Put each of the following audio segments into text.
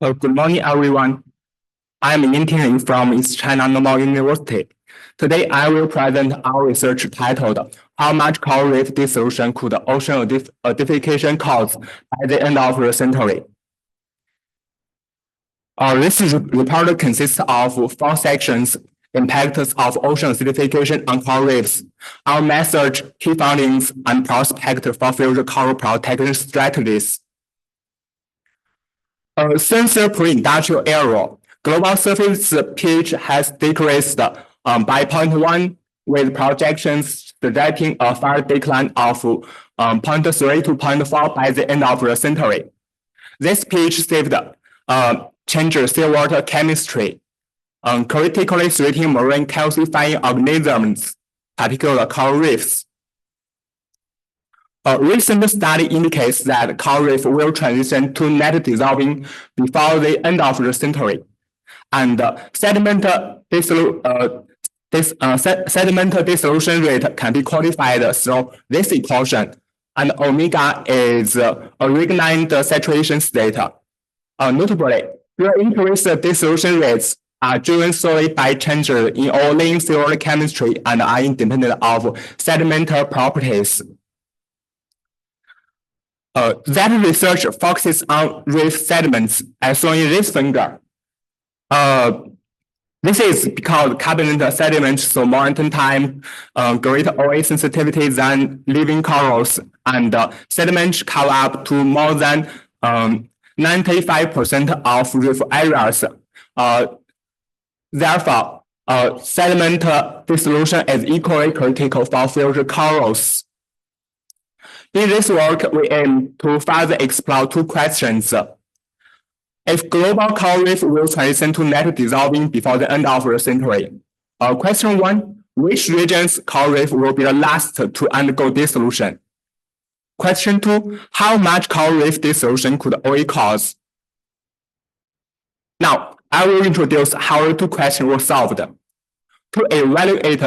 Good morning, everyone. I'm Yin from East China Normal University. Today, I will present our research titled "How much coral reef dissolution could ocean acidification cause by the end of the century?" This report consists of 4 sections: impacts of ocean acidification on coral reefs, our research, key findings, and prospects for future coral protection strategies. Since the pre-industrial era, global surface pH has decreased by 0.1, with projections suggesting a further decline of 0.3 to 0.4 by the end of the century. This pH shift changes seawater chemistry, critically threatening marine calcifying organisms, particularly coral reefs. A recent study indicates that coral reef will transition to net dissolving before the end of the century, and sediment dissolution rate can be quantified through this equation, and omega is originate saturation state. Notably, the increased dissolution rates are driven solely by changes in oiling seawater chemistry and are independent of sedimentary properties. That research focuses on reef sediments, as shown in this figure. This is because carbonate sediments show more time, greater OA sensitivity than living corals, and sediments cover up to more than 95% of reef areas. Therefore, sediment dissolution is equally critical for future corals. In this work, we aim to further explore 2 questions. If global coral reef will transition to net dissolving before the end of the century. Question 1, which regions coral reef will be the last to undergo dissolution? Question 2, how much coral reef dissolution could OA cause? Now, I will introduce how the 2 questions were solved. To evaluate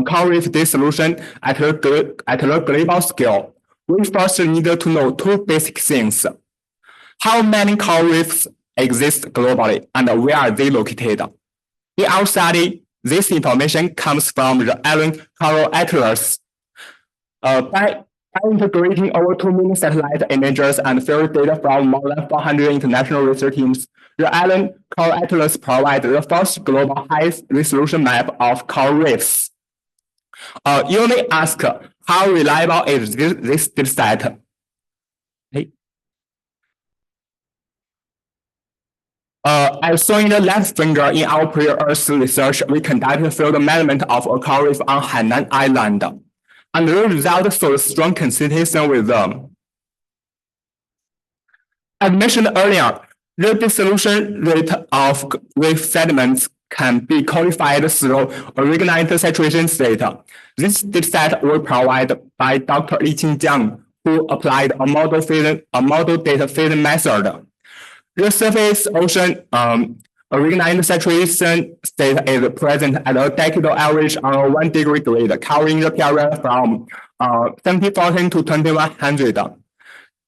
coral reef dissolution at the global scale, we first need to know 2 basic things. How many coral reefs exist globally and where are they located? In our study, this information comes from the Island Coral Atlas. By integrating over 2 million satellite images and field data from more than 400 international research teams, the Island Coral Atlas provides the first global high-resolution map of coral reefs. You may ask, how reliable is this dataset? Okay. As shown in the left figure, in our pre-Earth research, we conducted field measurement of a coral reef on Hainan Island, and the result shows strong consistency with them. As mentioned earlier, the dissolution rate of reef sediments can be quantified through originated saturation state. This dataset was provided by Dr. Jiang, who applied a model data fitting method. The surface ocean originated saturation state is present at a decadal average on a 1 degree grid, covering the period from 1740 to 2100.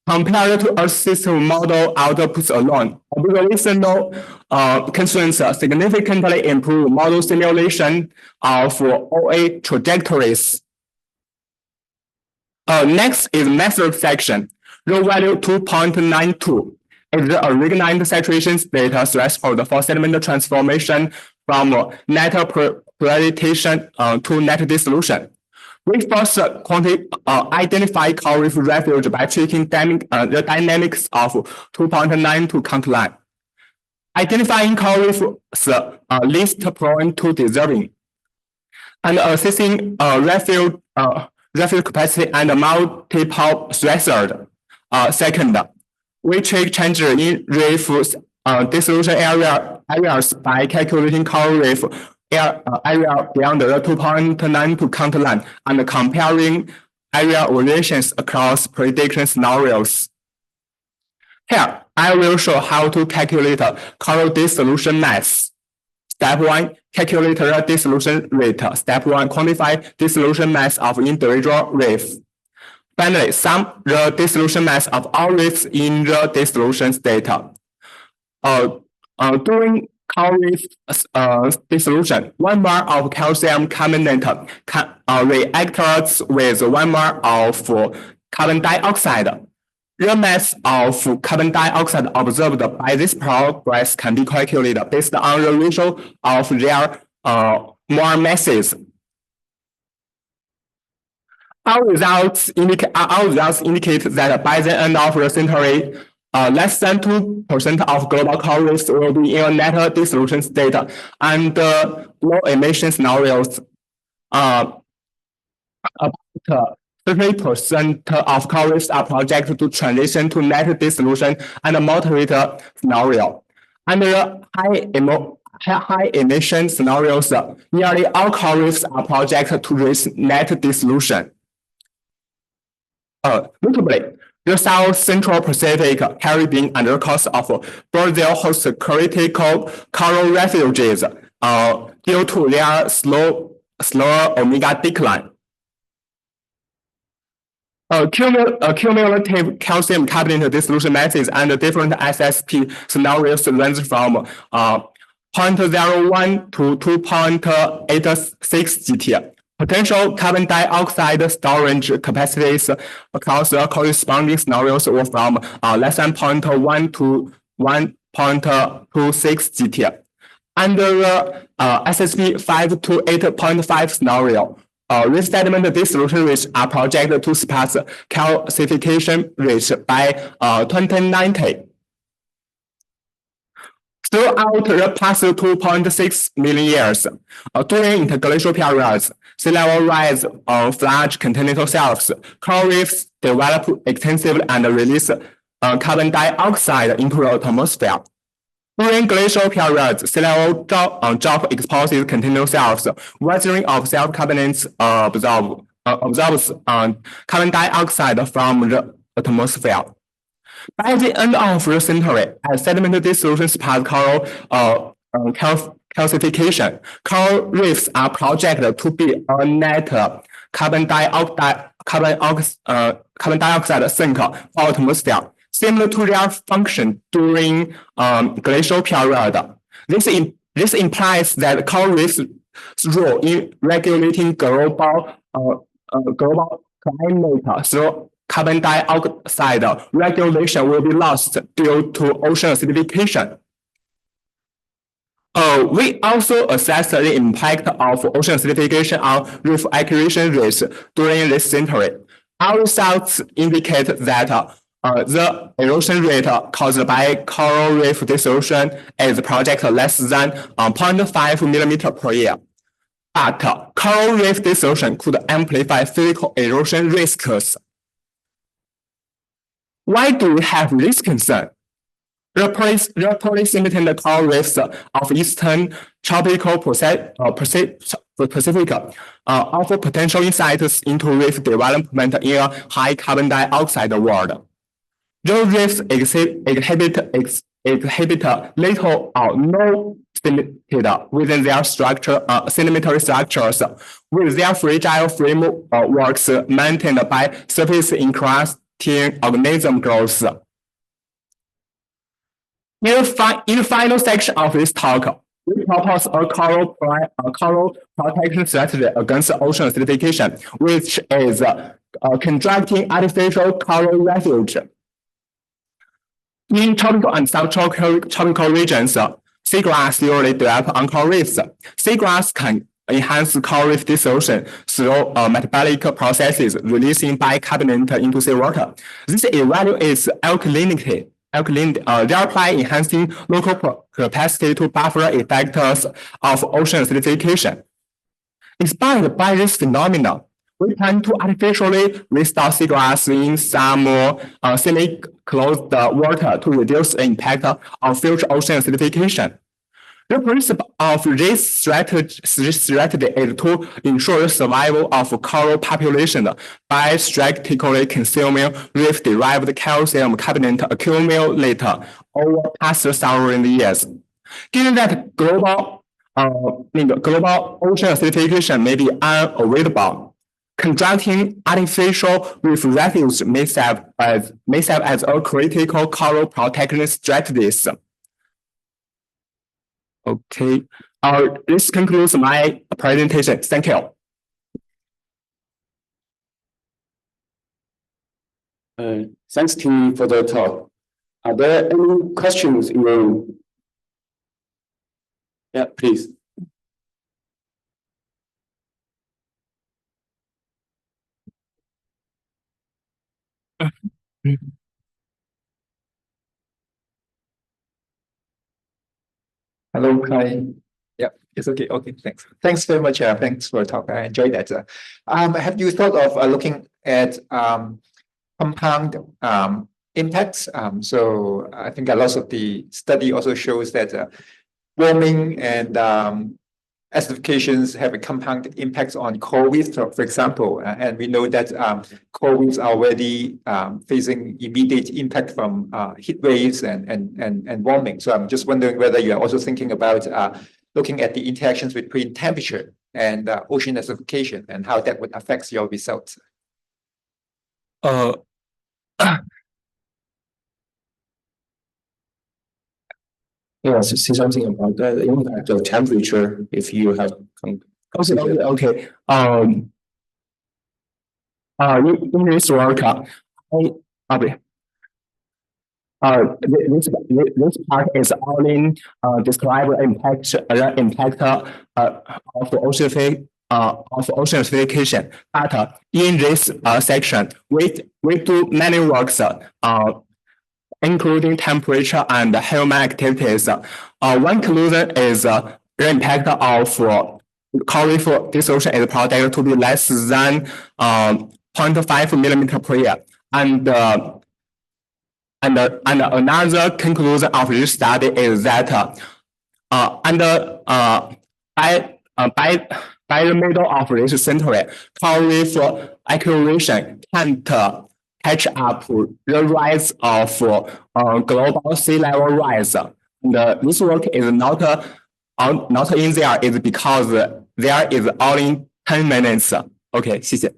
Compared to Earth system model outputs alone, observational constraints significantly improve model simulation of OA trajectories. Next is method section. Rho value 2.92 is the originated saturation state threshold for sediment transformation from net precipitation to net dissolution. We first identify coral reef refuge by checking the dynamics of 2.92 count line. Identifying coral reefs least prone to dissolving, and assessing refuge capacity and multiple threshold. Second, we check changes in reef dissolution areas by calculating coral reef area beyond the 2.92 count line and comparing area variations across prediction scenarios. Here, I will show how to calculate coral dissolution mass. Step 1, calculate the dissolution rate. Step 1, quantify dissolution mass of individual reef. Finally, sum the dissolution mass of all reefs in the dissolution state. During coral reef dissolution, 1 mole of calcium carbonate reacts with 1 mole of carbon dioxide. The mass of carbon dioxide observed by this progress can be calculated based on the ratio of their mole masses. Our results indicate that by the end of the century, less than 2% of global coral reefs will be in a net dissolution state, and low emission scenarios, about 30% of coral reefs are projected to transition to net dissolution and moderate scenario. Under high emission scenarios, nearly all coral reefs are projected to reach net dissolution. Notably, the South Central Pacific, Caribbean, and the coast of Brazil host critical coral refuges due to their slower omega decline. Cumulative calcium carbonate dissolution masses and different SSP scenarios range from 0.01 to 2.86 GT. Potential carbon dioxide storage capacities across the corresponding scenarios were from less than 0.1 to 1.26 GT. Under the SSP 5 to 8.5 scenario, reef sediment dissolution rates are projected to surpass calcification rates by 2090. Throughout the past 2.6 million years, during interglacial periods, sea level rise on large continental shelves, coral reefs develop extensively and release carbon dioxide into the atmosphere. During glacial periods, sea level drop exposes continental shelves. Weathering of self-carbonates absorbs carbon dioxide from the atmosphere. By the end of the century, as sediment dissolution surpassed coral calcification, coral reefs are projected to be a net carbon dioxide sink for atmosphere, similar to their function during glacial period. This implies that coral reefs' role in regulating global climate through carbon dioxide regulation will be lost due to ocean acidification. We also assessed the impact of ocean acidification on reef accretion rates during this century. Our results indicate that the erosion rate caused by coral reef dissolution is projected less than 0.5 millimeter per year. But coral reef dissolution could amplify physical erosion risks. Why do we have this concern? The polysympathetic coral reefs of eastern tropical Pacific offer potential insights into reef development in a high carbon dioxide world. Those reefs exhibit little or no symmetry within their sedimentary structures, with their fragile frameworks maintained by surface encrusting organism growth. In the final section of this talk, we propose a coral protection strategy against ocean acidification, which is constructing artificial coral refuge. In tropical and subtropical regions, seagrass usually develop on coral reefs. Seagrass can enhance coral reef dissolution through metabolic processes, releasing bicarbonate into seawater. This evaluates alkalinity, thereby enhancing local capacity to buffer effects of ocean acidification. Inspired by this phenomenon, we plan to artificially restore seagrass in some semi-closed water to reduce the impact of future ocean acidification. The principle of this strategy is to ensure the survival of coral population by strategically consuming reef-derived calcium carbonate accumulated over past several years. Given that global ocean acidification may be unavoidable, constructing artificial reef refuge may serve as a critical coral protection strategy. Okay. This concludes my presentation. Thank you. Thanks, Tim, for the talk. Are there any questions in the room? Yeah, please. Hello, hi. Yeah, it's okay. Okay, thanks. Thanks very much. Thanks for the talk. I enjoyed that. Have you thought of looking at compound impacts? So I think a lot of the study also shows that warming and acidifications have a compound impacts on coral reefs, for example, and we know that coral reefs are already facing immediate impact from heat waves and warming. So I'm just wondering whether you are also thinking about looking at the interactions between temperature and ocean acidification and how that would affect your results. Yes, say something about the impact of temperature if you have. Okay. In this work, this part is only describe the impact of oceanification. But in this section, we do many works including temperature and human activities. One conclusion is the impact of coral reef dissolution is projected to be less than 0.5 millimeter per year. And another conclusion of this study is that by the middle of this century, coral reef accumulation can't catch up the rise of global sea level rise. And this work is not in there is because there is only 10 minutes. Okay, 谢谢。